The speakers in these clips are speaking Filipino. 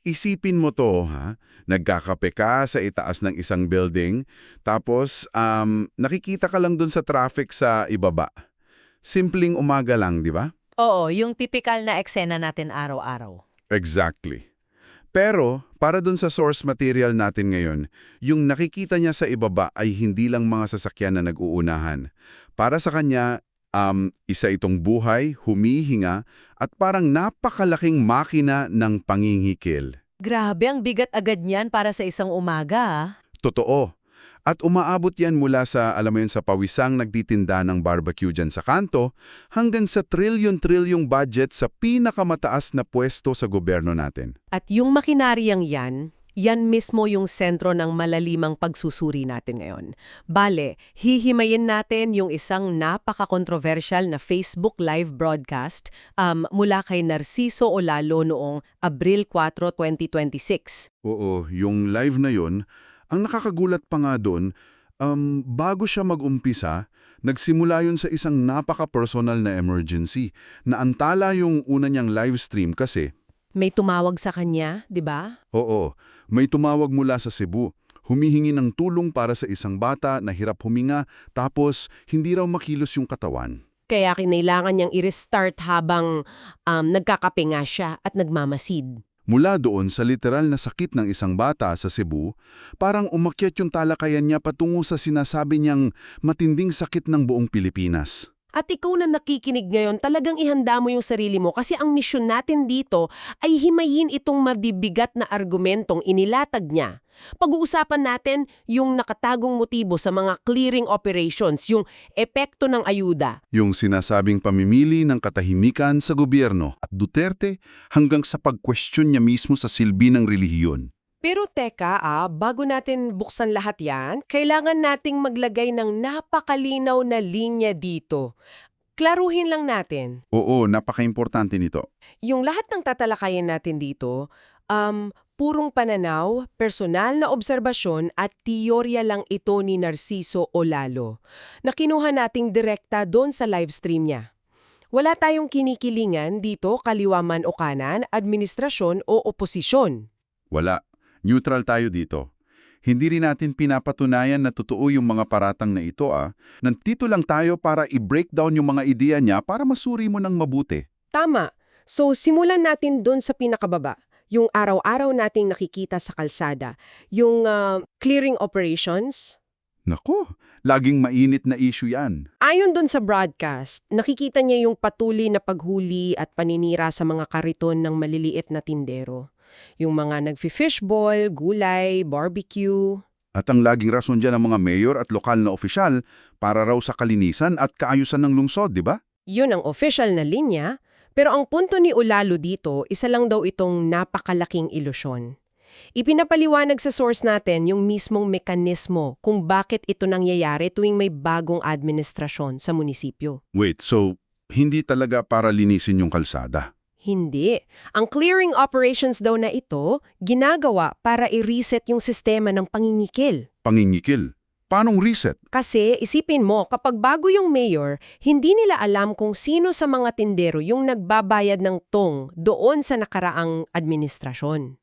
Isipin mo to, ha? Nagkakape ka sa itaas ng isang building, tapos nakikita ka lang dun sa traffic sa ibaba. Simpleng umaga lang, di ba? Oo, yung tipikal na eksena natin araw-araw. Exactly. Pero, para dun sa source material natin ngayon, yung nakikita niya sa ibaba ay hindi lang mga sasakyan na nag-uunahan. Para sa kanya, isa itong buhay, humihinga, at parang napakalaking makina ng pangingikil. Grabe, ang bigat agad niyan para sa isang umaga, ah. Totoo. At umaabot yan mula sa, alam mo yun, sa pawisang nagtitinda ng barbecue dyan sa kanto, hanggang sa trilyon-trilyong budget sa pinakamataas na pwesto sa gobyerno natin. At yung makinaryang yan mismo yung sentro ng malalimang pagsusuri natin ngayon. Bale, hihimayin natin yung isang napaka-controversial na Facebook live broadcast mula kay Narciso Olalo noong Abril 4, 2026. Oo, yung live na yun, ang nakakagulat pa nga doon, bago siya mag-umpisa, nagsimula yun sa isang napaka-personal na emergency, na antala yung una niyang live stream kasi. May tumawag sa kanya, di ba? Oo, may tumawag mula sa Cebu. Humihingi ng tulong para sa isang bata na hirap huminga tapos hindi raw makilos yung katawan. Kaya kinailangan niyang i-restart habang nagkakape nga siya at nagmamasid. Mula doon sa literal na sakit ng isang bata sa Cebu, parang umakyat yung talakayan niya patungo sa sinasabi niyang matinding sakit ng buong Pilipinas. At ikaw na nakikinig ngayon, talagang ihanda mo yung sarili mo kasi ang misyon natin dito ay himayin itong mabibigat na argumentong inilatag niya. Pag-uusapan natin yung nakatagong motibo sa mga clearing operations, yung epekto ng ayuda. Yung sinasabing pamimili ng katahimikan sa gobyerno at Duterte hanggang sa pag-question niya mismo sa silbi ng relihiyon. Pero teka, bago natin buksan lahat yan, kailangan nating maglagay ng napakalinaw na linya dito. Klaruhin lang natin. Oo, napaka-importante nito. Yung lahat ng tatalakayin natin dito, purong pananaw, personal na obserbasyon at teorya lang ito ni Narciso Olalo, na kinuha nating direkta doon sa live stream niya. Wala tayong kinikilingan dito kaliwa man o kanan, administrasyon o oposisyon. Wala. Neutral tayo dito. Hindi rin natin pinapatunayan na totoo yung mga paratang na ito. Nandito lang tayo para i-breakdown yung mga ideya niya para masuri mo ng mabuti. Tama. So simulan natin doon sa pinakababa. Yung araw-araw nating nakikita sa kalsada. Yung clearing operations. Nako, laging mainit na issue yan. Ayon doon sa broadcast, nakikita niya yung patuloy na paghuli at paninira sa mga kariton ng maliliit na tindero. Yung mga nagfi-fishball, gulay, barbecue. At ang laging rason dyan ng mga mayor at lokal na opisyal para raw sa kalinisan at kaayusan ng lungsod, di ba? Yun ang official na linya, pero ang punto ni Olalo dito, isa lang daw itong napakalaking ilusyon. Ipinapaliwanag sa source natin yung mismong mekanismo kung bakit ito nangyayari tuwing may bagong administrasyon sa munisipyo. Wait, so hindi talaga para linisin yung kalsada? Hindi. Ang clearing operations daw na ito, ginagawa para i-reset yung sistema ng pangingikil. Pangingikil? Paanong reset? Kasi isipin mo, kapag bago yung mayor, hindi nila alam kung sino sa mga tindero yung nagbabayad ng tong doon sa nakaraang administrasyon.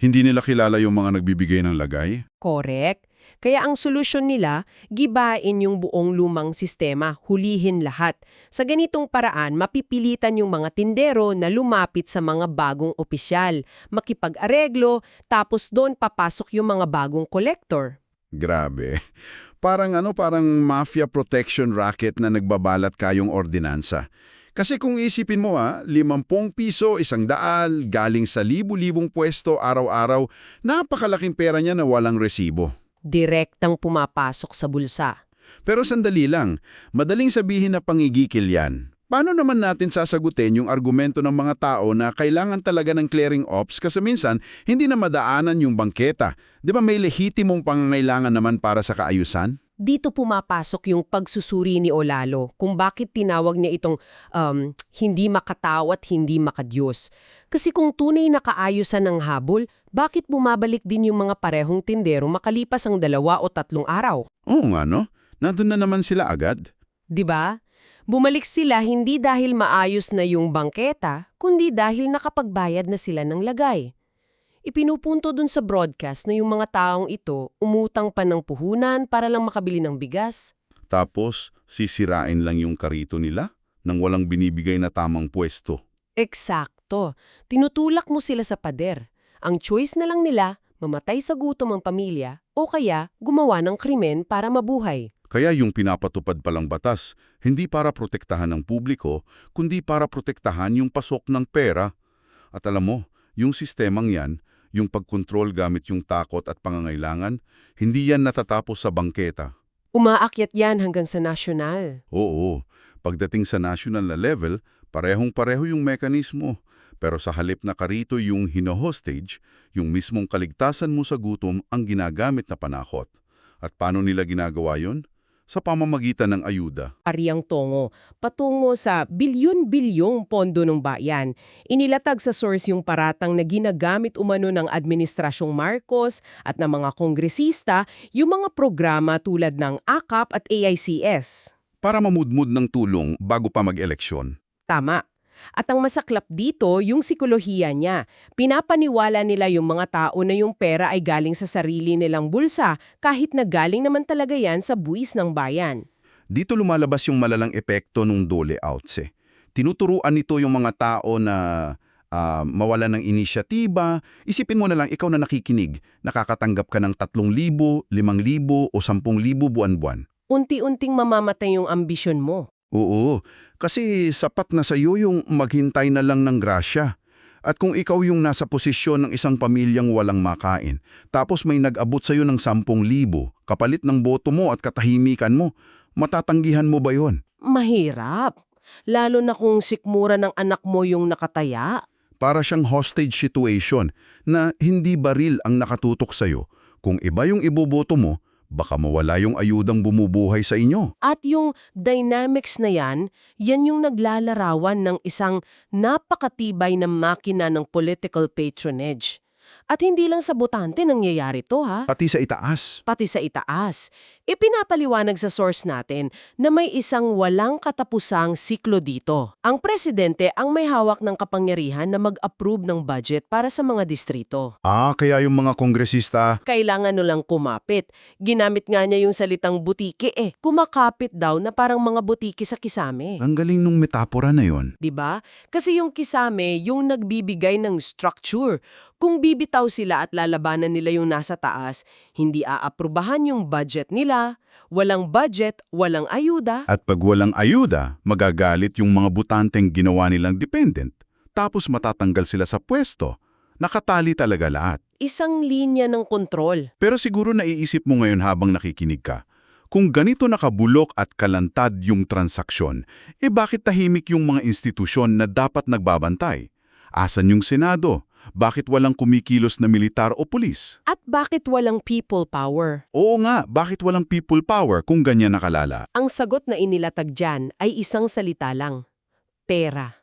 Hindi nila kilala yung mga nagbibigay ng lagay? Correct. Kaya ang solusyon nila, gibain yung buong lumang sistema, hulihin lahat. Sa ganitong paraan, mapipilitan yung mga tindero na lumapit sa mga bagong opisyal, makipag-areglo, tapos doon papasok yung mga bagong kolektor. Grabe. Parang mafia protection racket na nagbabalat kayong ordinansa. Kasi kung isipin mo 50 piso, 100, galing sa libu-libong pwesto araw-araw, napakalaking pera niya na walang resibo. Direktang pumapasok sa bulsa. Pero sandali lang, madaling sabihin na pangigikil yan. Paano naman natin sasagutin yung argumento ng mga tao na kailangan talaga ng clearing ops kasi minsan hindi na madaanan yung bangketa? Di ba may lehitimong pangangailangan naman para sa kaayusan? Dito pumapasok yung pagsusuri ni Olalo kung bakit tinawag niya itong hindi makatao at hindi makadiyos. Kasi kung tunay na kaayusan ng habol, bakit bumabalik din yung mga parehong tindero makalipas ang 2 o 3 araw? Oo nga no, nandun na naman sila agad. 'Di ba? Bumalik sila hindi dahil maayos na yung bangketa, kundi dahil nakapagbayad na sila ng lagay. Ipinupunto dun sa broadcast na yung mga taong ito umutang pa ng puhunan para lang makabili ng bigas. Tapos, sisirain lang yung karito nila nang walang binibigay na tamang pwesto. Eksakto. Tinutulak mo sila sa pader. Ang choice na lang nila, mamatay sa gutom ang pamilya o kaya gumawa ng krimen para mabuhay. Kaya yung pinapatupad palang batas, hindi para protektahan ng publiko, kundi para protektahan yung pasok ng pera. At alam mo, yung sistemang yan, yung pagkontrol gamit yung takot at pangangailangan, hindi yan natatapos sa bangketa. Umaakyat yan hanggang sa nasyonal. Oo, pagdating sa national na level, parehong-pareho yung mekanismo. Pero sa halip na karito yung hino-hostage, yung mismong kaligtasan mo sa gutom ang ginagamit na panakot. At paano nila ginagawa yon? Sa pamamagitan ng ayuda. Ariang Tongo, patungo sa bilyon-bilyong pondo ng bayan. Inilatag sa source yung paratang na ginagamit umano ng Administrasyong Marcos at ng mga kongresista yung mga programa tulad ng AKAP at AICS. Para mamudmud ng tulong bago pa mag-eleksyon. Tama. At ang masaklap dito, yung sikolohiya niya. Pinapaniwala nila yung mga tao na yung pera ay galing sa sarili nilang bulsa kahit na galing naman talaga yan sa buwis ng bayan. Dito lumalabas yung malalang epekto ng dole outs. Tinuturuan nito yung mga tao na mawala ng inisyatiba. Isipin mo na lang ikaw na nakikinig, nakakatanggap ka ng 3,000, 5,000 o 10,000 buwan-buwan. Unti-unting mamamatay yung ambisyon mo. Oo, kasi sapat na sa iyo yung maghintay na lang ng grasya. At kung ikaw yung nasa posisyon ng isang pamilyang walang makain, tapos may nag-abot sa iyo ng 10,000 kapalit ng boto mo at katahimikan mo, matatanggihan mo ba yon? Mahirap. Lalo na kung sikmura ng anak mo yung nakataya. Para siyang hostage situation na hindi baril ang nakatutok sa iyo. Kung iba yung iboboto mo, baka mawala yung ayudang bumubuhay sa inyo. At yung dynamics na yan yung naglalarawan ng isang napakatibay na makina ng political patronage. At hindi lang sa botante nangyayari to ha, Pati sa itaas. pati sa itaas. Ipinapaliwanag sa source natin na may isang walang katapusang siklo dito. Ang presidente ang may hawak ng kapangyarihan na mag-approve ng budget para sa mga distrito. Kaya yung mga kongresista, Kailangan no lang kumapit. Ginamit nga niya yung salitang butike Kumakapit daw na parang mga butike sa kisame. ang galing nung metapora na yon. 'Di ba? Kasi yung kisame yung nagbibigay ng structure. Kung bibitaw sila at lalabanan nila yung nasa taas, hindi aaprubahan yung budget nila. Walang budget, walang ayuda. At pag walang ayuda, magagalit yung mga butanteng ginawa nilang dependent. Tapos matatanggal sila sa pwesto. Nakatali talaga lahat. Isang linya ng kontrol. Pero siguro naiisip mo ngayon habang nakikinig ka, kung ganito nakabulok at kalantad yung transaksyon, bakit tahimik yung mga institusyon na dapat nagbabantay? Asan yung Senado? Bakit walang kumikilos na militar o pulis? At bakit walang people power? Oo nga, bakit walang people power kung ganyan nakalala? Ang sagot na inilatag dyan ay isang salita lang. Pera.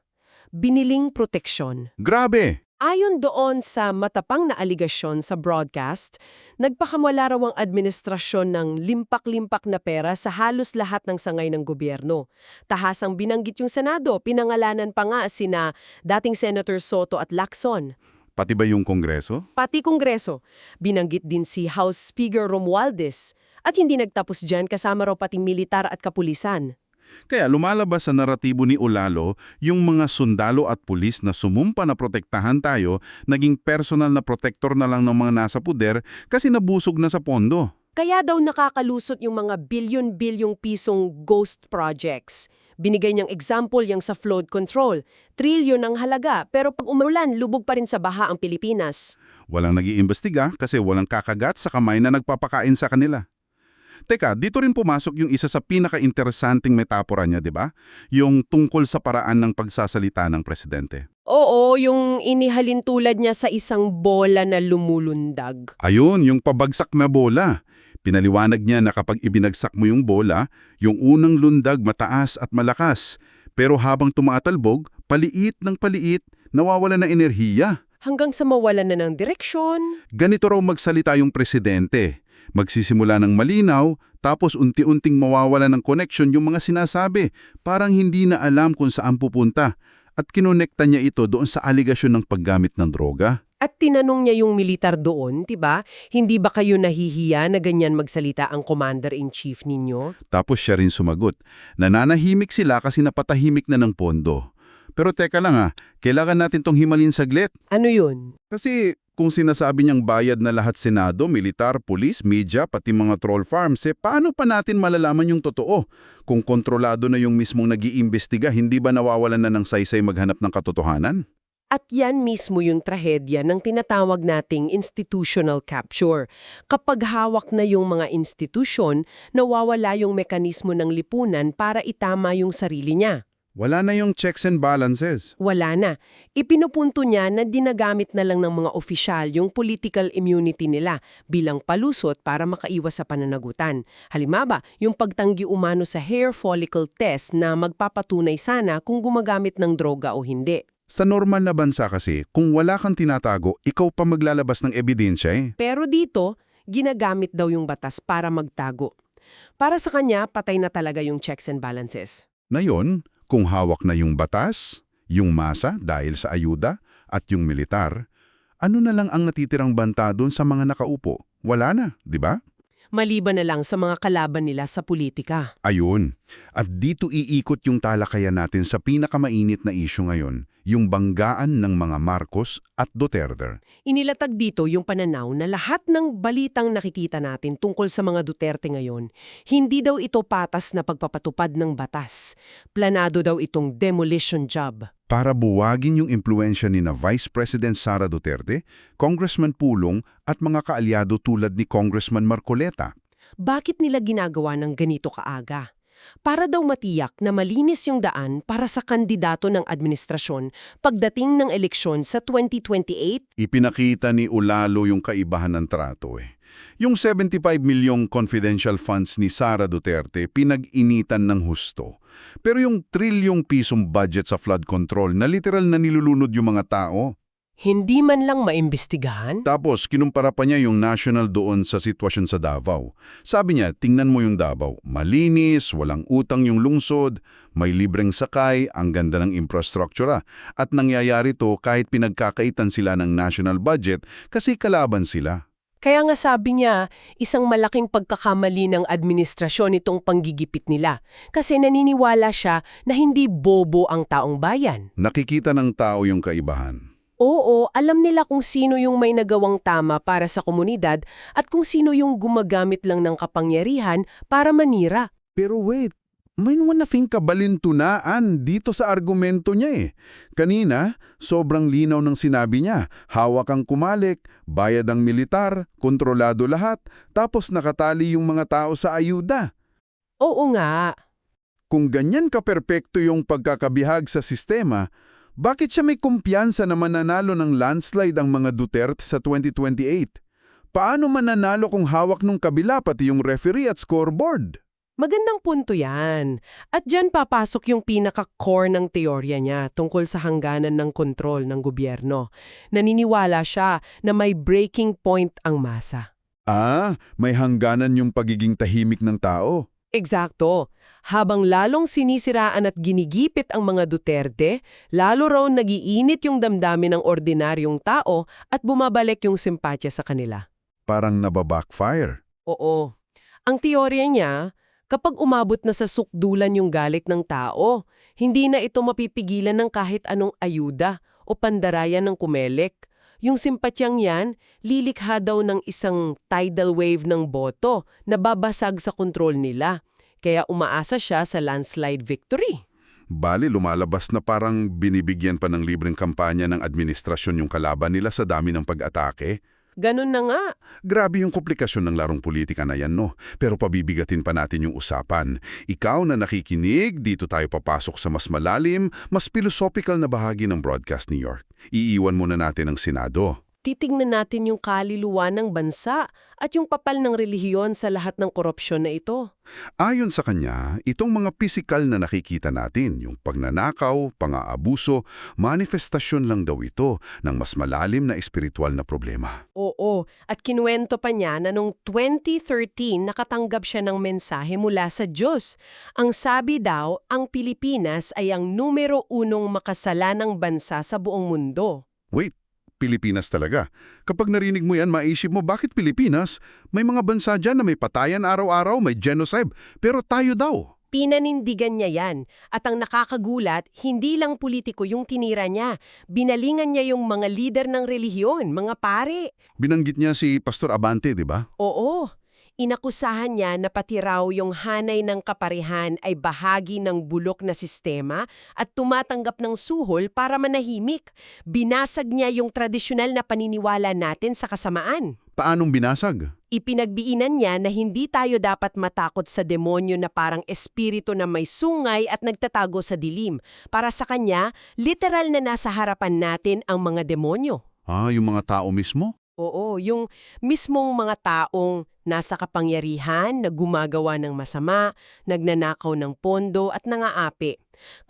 Biniling proteksyon. Grabe! Ayon doon sa matapang na aligasyon sa broadcast, nagpakamwala raw ang administrasyon ng limpak-limpak na pera sa halos lahat ng sangay ng gobyerno. Tahasang binanggit yung Senado, pinangalanan pa nga sina dating Senator Soto at Lacson. Pati ba yung Kongreso? Pati Kongreso, binanggit din si House Speaker Romualdez. At hindi nagtapos dyan, kasama raw pati militar at kapulisan. Kaya lumalabas sa naratibo ni Olalo yung mga sundalo at pulis na sumumpa na protektahan tayo, naging personal na protector na lang ng mga nasa puder kasi nabusog na sa pondo. Kaya daw nakakalusot yung mga bilyon-bilyong pisong ghost projects. Binigay niyang example yung sa flood control. Trilyon ang halaga, pero pag umulan, lubog pa rin sa baha ang Pilipinas. Walang nag-iimbestiga kasi walang kakagat sa kamay na nagpapakain sa kanila. Teka, dito rin pumasok yung isa sa pinaka-interesanting metapora niya, di ba? Yung tungkol sa paraan ng pagsasalita ng presidente. Oo, yung inihalin tulad niya sa isang bola na lumulundag. Ayun, yung pabagsak na bola. Pinaliwanag niya na kapag ibinagsak mo yung bola, yung unang lundag mataas at malakas. Pero habang tumaatalbog, paliit ng paliit, nawawala ng enerhiya. Hanggang sa mawala na ng direksyon. Ganito raw magsalita yung presidente. Magsisimula ng malinaw, tapos unti-unting mawawala ng connection yung mga sinasabi. Parang hindi na alam kung saan pupunta. At kinonekta niya ito doon sa aligasyon ng paggamit ng droga. At tinanong niya yung militar doon, 'di ba? Hindi ba kayo nahihiya na ganyan magsalita ang commander-in-chief ninyo? Tapos siya rin sumagot. Nananahimik sila kasi napatahimik na ng pondo. Pero teka lang kailangan natin tong himalin saglit. Ano yun? Kasi kung sinasabi niyang bayad na lahat Senado, militar, pulis, media, pati mga troll farms, paano pa natin malalaman yung totoo? Kung kontrolado na yung mismong nag-iimbestiga, hindi ba nawawalan na ng saysay maghanap ng katotohanan? At yan mismo yung trahedya ng tinatawag nating institutional capture. Kapag hawak na yung mga institusyon, nawawala yung mekanismo ng lipunan para itama yung sarili niya. Wala na yung checks and balances. Wala na. Ipinupunto niya na dinagamit na lang ng mga opisyal yung political immunity nila bilang palusot para makaiwas sa pananagutan. Halimbawa, yung pagtanggi umano sa hair follicle test na magpapatunay sana kung gumagamit ng droga o hindi. Sa normal na bansa kasi, kung wala kang tinatago, ikaw pa maglalabas ng ebidensya Pero dito, ginagamit daw yung batas para magtago. Para sa kanya, patay na talaga yung checks and balances. Ngayon, kung hawak na yung batas, yung masa dahil sa ayuda, at yung militar, ano na lang ang natitirang banta doon sa mga nakaupo? Wala na, di ba? Maliban na lang sa mga kalaban nila sa politika. Ayun. At dito iikot yung talakayan natin sa pinakamainit na isyu ngayon, yung banggaan ng mga Marcos at Duterte. Inilatag dito yung pananaw na lahat ng balitang nakikita natin tungkol sa mga Duterte ngayon, hindi daw ito patas na pagpapatupad ng batas. Planado daw itong demolition job. Para buwagin yung impluensya ni na Vice President Sara Duterte, Congressman Pulong at mga kaalyado tulad ni Congressman Marcoleta. Bakit nila ginagawa ng ganito kaaga? Para daw matiyak na malinis yung daan para sa kandidato ng administrasyon pagdating ng eleksyon sa 2028. Ipinakita ni Ulalo yung kaibahan ng trato Yung 75 milyong confidential funds ni Sara Duterte pinag-initan ng husto. Pero yung trilyong pisong budget sa flood control na literal na nilulunod yung mga tao. Hindi man lang maimbestigahan? Tapos kinumpara pa niya yung national doon sa sitwasyon sa Davao. Sabi niya, tingnan mo yung Davao. Malinis, walang utang yung lungsod, may libreng sakay, ang ganda ng infrastruktura. At nangyayari to kahit pinagkakaitan sila ng national budget kasi kalaban sila. Kaya nga sabi niya, isang malaking pagkakamali ng administrasyon itong panggigipit nila. Kasi naniniwala siya na hindi bobo ang taong bayan. Nakikita ng tao yung kaibahan. Oo, alam nila kung sino yung may nagawang tama para sa komunidad at kung sino yung gumagamit lang ng kapangyarihan para manira. Pero wait, may wanafing kabalintunaan dito sa argumento niya Kanina, sobrang linaw ng sinabi niya, hawak ang kumalik, bayad ang militar, kontrolado lahat, tapos nakatali yung mga tao sa ayuda. Oo nga. Kung ganyan ka-perpekto yung pagkakabihag sa sistema, bakit siya may kumpiyansa na mananalo ng landslide ang mga Duterte sa 2028? Paano mananalo kung hawak nung kabila pati yung referee at scoreboard? Magandang punto yan. At dyan papasok yung pinaka-core ng teorya niya tungkol sa hangganan ng kontrol ng gobyerno. Naniniwala siya na may breaking point ang masa. May hangganan yung pagiging tahimik ng tao. Eksakto. Habang lalong sinisiraan at ginigipit ang mga Duterte, lalo raw nagiinit yung damdamin ng ordinaryong tao at bumabalik yung simpatya sa kanila. Parang nababackfire. Oo. Ang teorya niya, kapag umabot na sa sukdulan yung galit ng tao, hindi na ito mapipigilan ng kahit anong ayuda o pandarayan ng kumelek. Yung simpatyang yan, lilikha daw ng isang tidal wave ng boto na babasag sa kontrol nila. Kaya umaasa siya sa landslide victory. Bali, lumalabas na parang binibigyan pa ng libreng kampanya ng administrasyon yung kalaban nila sa dami ng pag-atake. Ganun na nga. Grabe yung komplikasyon ng larong politika na yan, no? Pero pabibigatin pa natin yung usapan. Ikaw na nakikinig, dito tayo papasok sa mas malalim, mas philosophical na bahagi ng Broadcast New York. Iiwan muna natin ang Senado. Titingnan natin yung kaluluwa ng bansa at yung papel ng relihiyon sa lahat ng korupsyon na ito. Ayon sa kanya, itong mga pisikal na nakikita natin, yung pagnanakaw, pang-aabuso, manifestasyon lang daw ito ng mas malalim na espiritual na problema. Oo. Oo, at kinuwento pa niya na noong 2013 nakatanggap siya ng mensahe mula sa Diyos. Ang sabi daw, ang Pilipinas ay ang numero 1 makasalanang bansa sa buong mundo. Wait, Pilipinas talaga. Kapag narinig mo yan, maisip mo, bakit Pilipinas? May mga bansa dyan na may patayan araw-araw, may genocide, pero tayo daw. Pinanindigan niya yan. At ang nakakagulat, hindi lang politiko yung tinira niya. Binalingan niya yung mga lider ng relihiyon, mga pare. Binanggit niya si Pastor Abante, di ba? Oo, inakusahan niya na pati raw yung hanay ng kaparehan ay bahagi ng bulok na sistema at tumatanggap ng suhol para manahimik. Binasag niya yung tradisyonal na paniniwala natin sa kasamaan. Paanong binasag? Ipinagbiinan niya na hindi tayo dapat matakot sa demonyo na parang espiritu na may sungay at nagtatago sa dilim. Para sa kanya, literal na nasa harapan natin ang mga demonyo. Yung mga tao mismo? Oo, yung mismong mga taong nasa kapangyarihan na gumagawa ng masama, nagnanakaw ng pondo at nangaapi.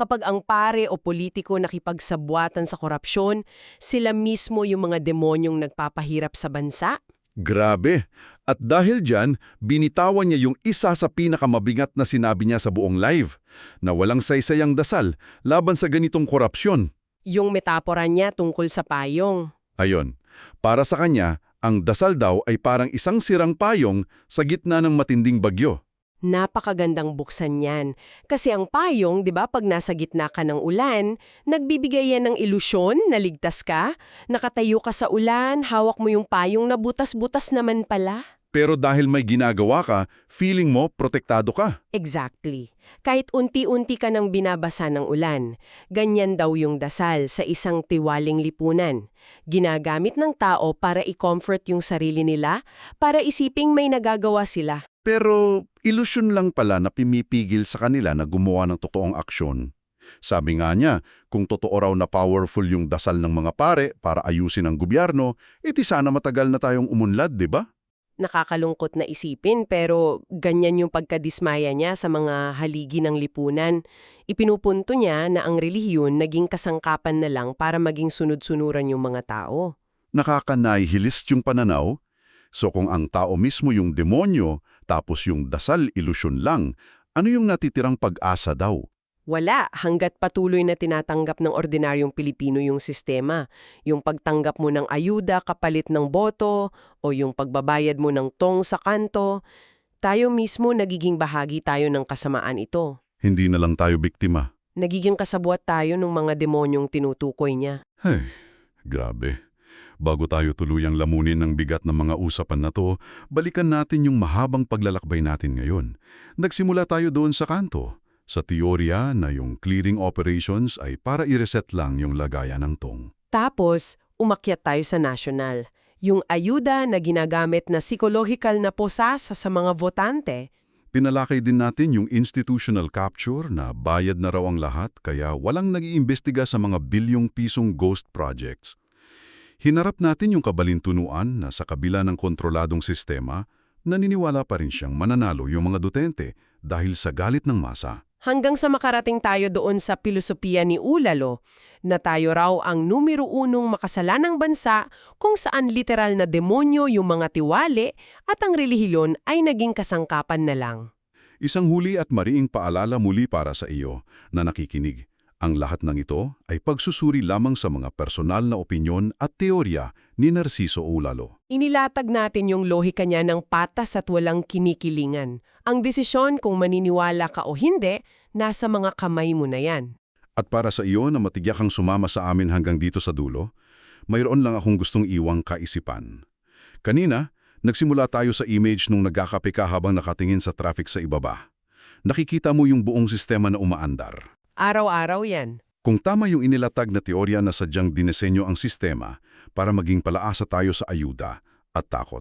Kapag ang pare o politiko nakipagsabwatan sa korupsyon, sila mismo yung mga demonyong nagpapahirap sa bansa. Grabe! At dahil dyan, binitawan niya yung isa sa pinakamabigat na sinabi niya sa buong live, na walang saysayang dasal laban sa ganitong korupsyon. Yung metapora niya tungkol sa payong. Ayon, para sa kanya, ang dasal daw ay parang isang sirang payong sa gitna ng matinding bagyo. Napakagandang buksan yan. Kasi ang payong, di ba, pag nasa gitna ka ng ulan, nagbibigay yan ng ilusyon na ligtas ka, nakatayo ka sa ulan, hawak mo yung payong na butas-butas naman pala. Pero dahil may ginagawa ka, feeling mo protektado ka. Exactly. Kahit unti-unti ka nang binabasa ng ulan, ganyan daw yung dasal sa isang tiwaling lipunan. Ginagamit ng tao para i-comfort yung sarili nila, para isiping may nagagawa sila. Pero ilusyon lang pala na pumipigil sa kanila na gumawa ng totoong aksyon. Sabi nga niya, kung totoo raw na powerful yung dasal ng mga pare para ayusin ang gobyerno, edi sana matagal na tayong umunlad, di ba? Nakakalungkot na isipin pero ganyan yung pagkadismaya niya sa mga haligi ng lipunan. Ipinupunto niya na ang relihiyon naging kasangkapan na lang para maging sunod-sunuran yung mga tao. Nakakanahihilis yung pananaw. So kung ang tao mismo yung demonyo, tapos yung dasal ilusyon lang, ano yung natitirang pag-asa daw? Wala, hanggat patuloy na tinatanggap ng ordinaryong Pilipino yung sistema. Yung pagtanggap mo ng ayuda kapalit ng boto o yung pagbabayad mo ng tong sa kanto, tayo mismo nagiging bahagi tayo ng kasamaan ito. Hindi na lang tayo biktima. Nagiging kasabwat tayo ng mga demonyong tinutukoy niya. Ay, grabe. Bago tayo tuluyang lamunin ng bigat ng mga usapan na to, balikan natin yung mahabang paglalakbay natin ngayon. Nagsimula tayo doon sa kanto, sa teorya na yung clearing operations ay para i-reset lang yung lagayan ng tong. Tapos, umakyat tayo sa national. Yung ayuda na ginagamit na psychological na posasa sa mga votante. Pinalakay din natin yung institutional capture na bayad na raw ang lahat kaya walang nag-iimbestiga sa mga bilyong pisong ghost projects. Hinarap natin yung kabalintunuan na sa kabila ng kontroladong sistema, naniniwala pa rin siyang mananalo yung mga Duterte dahil sa galit ng masa. Hanggang sa makarating tayo doon sa pilosopiya ni Ulalo, na tayo raw ang numero 1 makasalanang bansa kung saan literal na demonyo yung mga tiwali at ang relihiyon ay naging kasangkapan na lang. Isang huli at mariing paalala muli para sa iyo na nakikinig. Ang lahat ng ito ay pagsusuri lamang sa mga personal na opinyon at teorya ni Narciso Ulalo. Inilatag natin yung lohika niya ng patas at walang kinikilingan. Ang desisyon kung maniniwala ka o hindi, nasa mga kamay mo na yan. At para sa iyo na matigyak kang sumama sa amin hanggang dito sa dulo, mayroon lang akong gustong iwang kaisipan. Kanina, nagsimula tayo sa image nung nagkakape ka habang nakatingin sa traffic sa ibaba. Nakikita mo yung buong sistema na umaandar. Araw-araw yan. Kung tama yung inilatag na teorya na sadyang dinesenyo ang sistema para maging palaasa tayo sa ayuda at takot,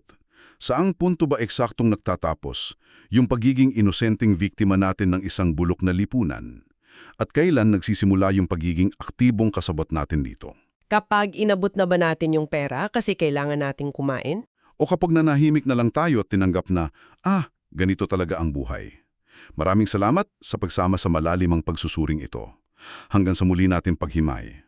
saang punto ba eksaktong nagtatapos yung pagiging inosenteng biktima natin ng isang bulok na lipunan? At kailan nagsisimula yung pagiging aktibong kasabot natin dito? Kapag inabot na ba natin yung pera kasi kailangan nating kumain? O kapag nanahimik na lang tayo at tinanggap na, ganito talaga ang buhay. Maraming salamat sa pagsama sa malalimang pagsusuring ito. Hanggang sa muli natin paghimay.